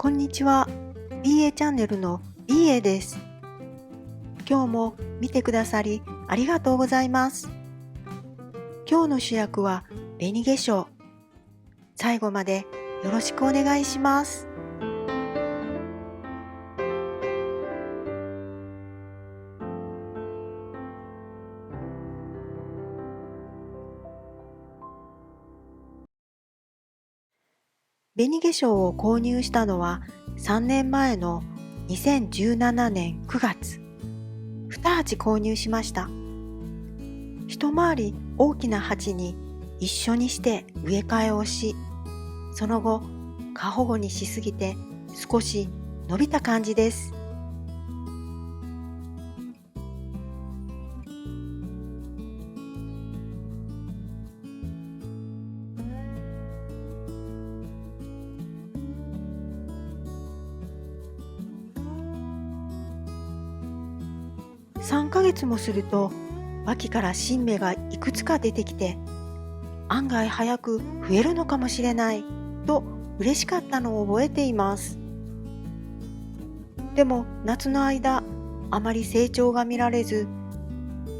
こんにちは。BA チャンネルの BA です。今日も見てくださりありがとうございます。今日の主役は紅化粧。最後までよろしくお願いします。紅化粧を購入したのは3年前の2017年9月。2鉢購入しました。一回り大きな鉢に一緒にして植え替えをし、その後過保護にしすぎて少し伸びた感じです。3ヶ月もすると脇から新芽がいくつか出てきて、案外早く増えるのかもしれないと嬉しかったのを覚えています。でも夏の間あまり成長が見られず、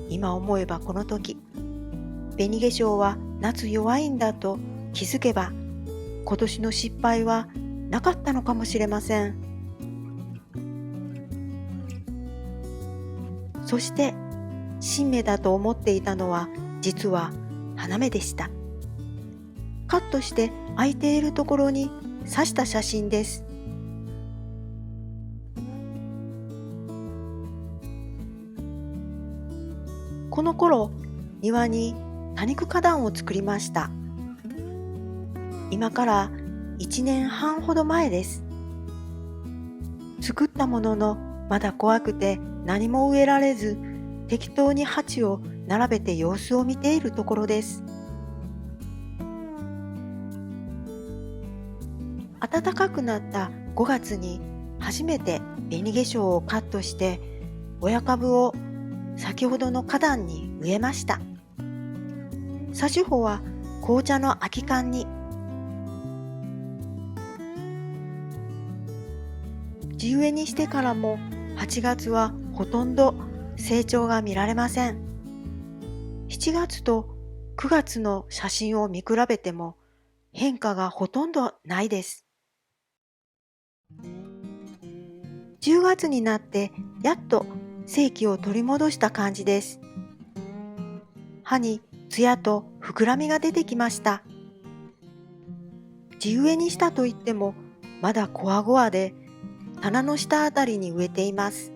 今思えばこの時紅化粧は夏弱いんだと気づけば、今年の失敗はなかったのかもしれません。そして新芽だと思っていたのは実は花芽でした。カットして空いているところに刺した写真です。この頃庭に多肉花壇を作りました。今から1年半ほど前です。作ったもののまだ怖くて何も植えられず、適当に鉢を並べて様子を見ているところです。暖かくなった5月に初めて紅化粧をカットして親株を先ほどの花壇に植えました。挿し穂は紅茶の空き缶に。地植えにしてからも8月はほとんど成長が見られません。7月と9月の写真を見比べても変化がほとんどないです。10月になってやっと生気を取り戻した感じです。葉にツヤと膨らみが出てきました。地植えにしたといってもまだこわごわで、棚の下あたりに植えています。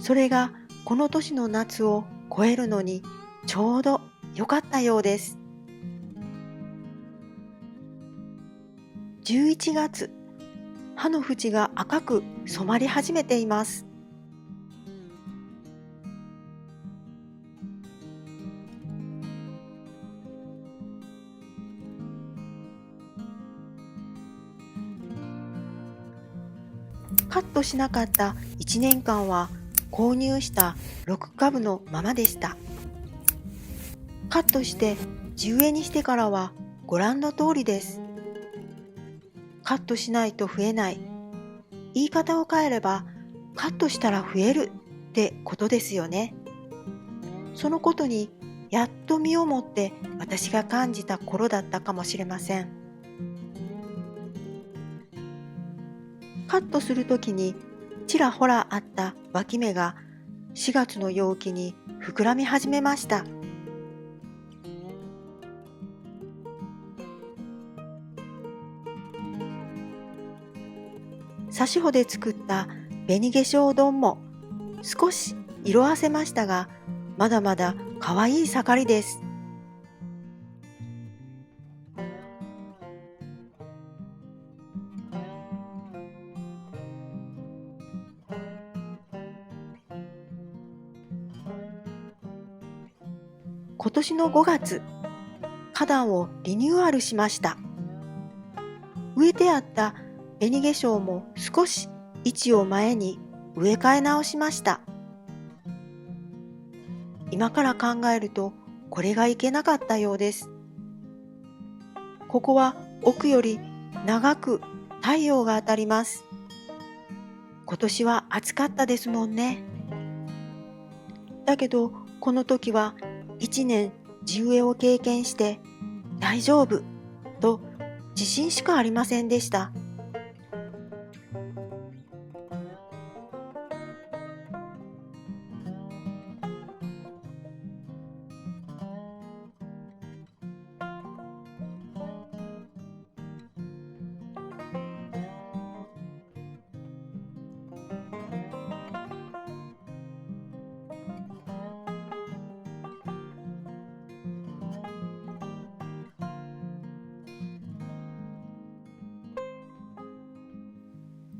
それがこの年の夏を越えるのにちょうど良かったようです。11月、葉の縁が赤く染まり始めています。カットしなかった1年間は購入した6株のままでした。カットして地植えにしてからはご覧の通りです。カットしないと増えない。言い方を変えればカットしたら増えるってことですよね。そのことにやっと身をもって私が感じた頃だったかもしれません。カットするときにちらほらあった脇芽が4月の陽気に膨らみ始めました。挿し穂で作った紅化粧丼も少し色あせましたが、まだまだ可愛い盛りです。今年の5月、花壇をリニューアルしました。植えてあった紅化粧も少し位置を前に植え替え直しました。今から考えるとこれがいけなかったようです。ここは奥より長く太陽が当たります。今年は暑かったですもんね。だけどこの時は一年地植えを経験して大丈夫と自信しかありませんでした。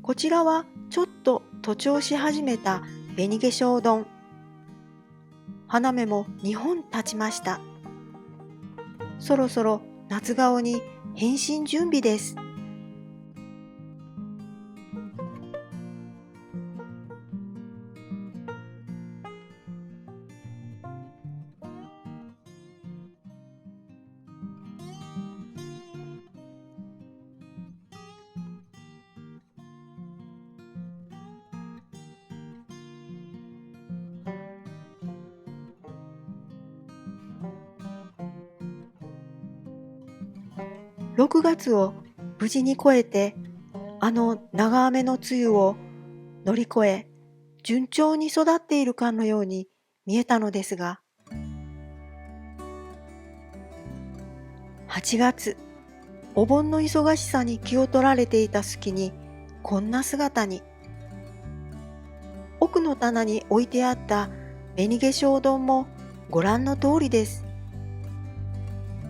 こちらはちょっと徒長し始めた紅化粧丼。花芽も2本経ちました。そろそろ夏顔に変身準備です。6月を無事に越えて、あの長雨の梅雨を乗り越え、順調に育っているかのように見えたのですが、8月、お盆の忙しさに気を取られていた隙に、こんな姿に。奥の棚に置いてあった紅化粧丼もご覧の通りです。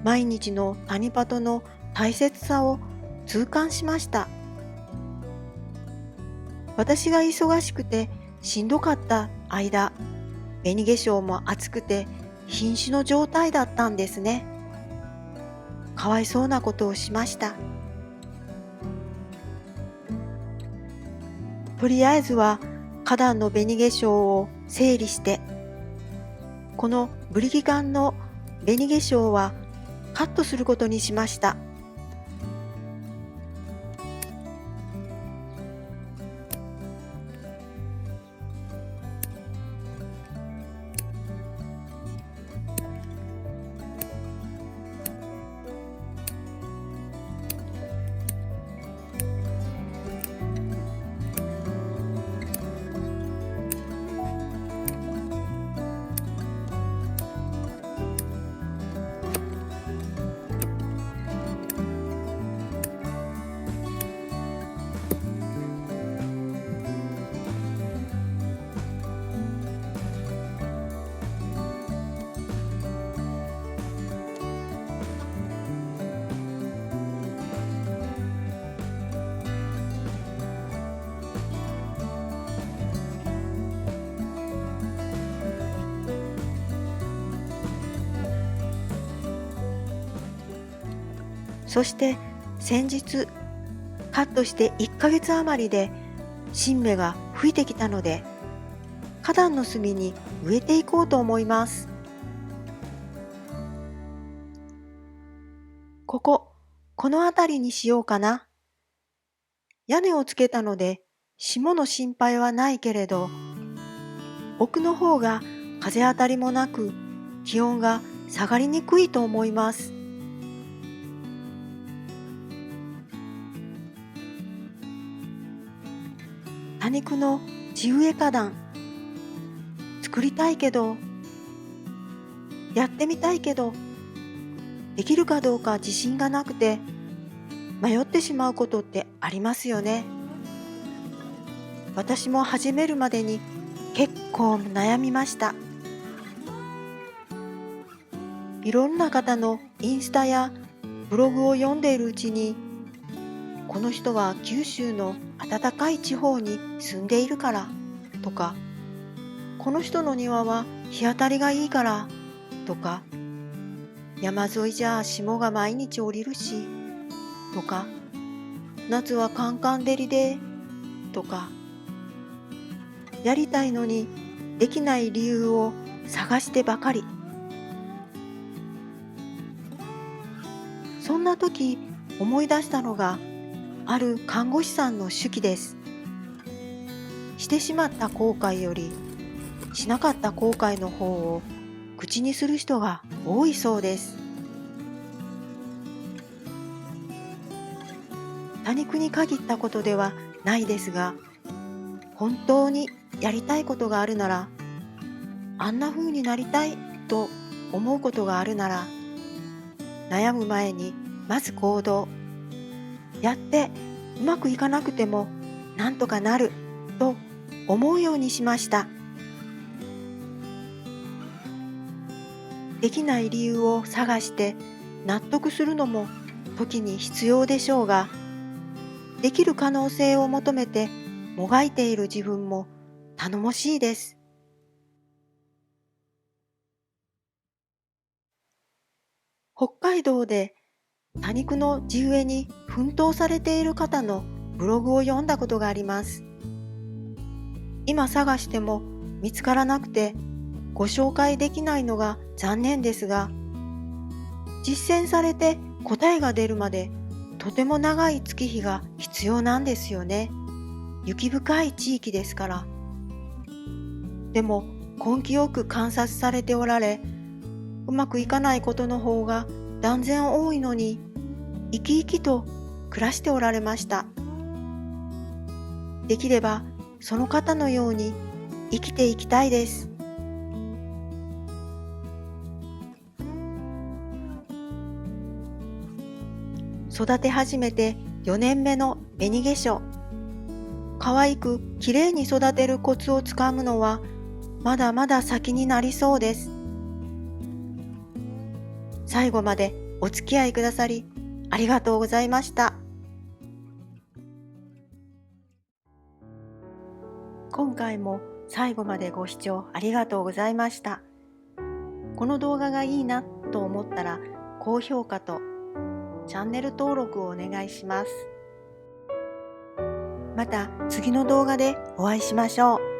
毎日のタニパトの大切さを痛感しました。私が忙しくてしんどかった間、紅化粧も暑くて瀕死の状態だったんですね。かわいそうなことをしました。とりあえずは花壇の紅化粧を整理して、このブリキ缶の紅化粧はカットすることにしました。そして先日カットして1ヶ月余りで新芽が吹いてきたので、花壇の隅に植えていこうと思います。この辺りにしようかな。屋根をつけたので霜の心配はないけれど、奥の方が風当たりもなく気温が下がりにくいと思います。多肉の地植え花壇作りたいけど、やってみたいけど、できるかどうか自信がなくて迷ってしまうことってありますよね。私も始めるまでに結構悩みました。いろんな方のインスタやブログを読んでいるうちに、この人は九州の暖かい地方に住んでいるからとか、この人の庭は日当たりがいいからとか、山沿いじゃ霜が毎日降りるしとか、夏はカンカン照りでとか、やりたいのにできない理由を探してばかり。そんな時思い出したのが、ある看護師さんの手記です。してしまった後悔より、しなかった後悔の方を口にする人が多いそうです。多肉に限ったことではないですが、本当にやりたいことがあるなら、あんな風になりたいと思うことがあるなら、悩む前にまず行動。やってうまくいかなくてもなんとかなると思うようにしました。できない理由を探して納得するのも時に必要でしょうが、できる可能性を求めてもがいている自分も頼もしいです。北海道で多肉の地植えに奮闘されている方のブログを読んだことがあります。今探しても見つからなくてご紹介できないのが残念ですが、実践されて答えが出るまでとても長い月日が必要なんですよね。雪深い地域ですから。でも根気よく観察されておられ、うまくいかないことの方が断然多いのに、生き生きと暮らしておられました。できればその方のように生きていきたいです。育て始めて4年目の紅化粧。可愛くきれいに育てるコツをつかむのはまだまだ先になりそうです。最後までお付き合いくださりありがとうございました。今回も最後までご視聴ありがとうございました。この動画がいいなと思ったら高評価とチャンネル登録をお願いします。また次の動画でお会いしましょう。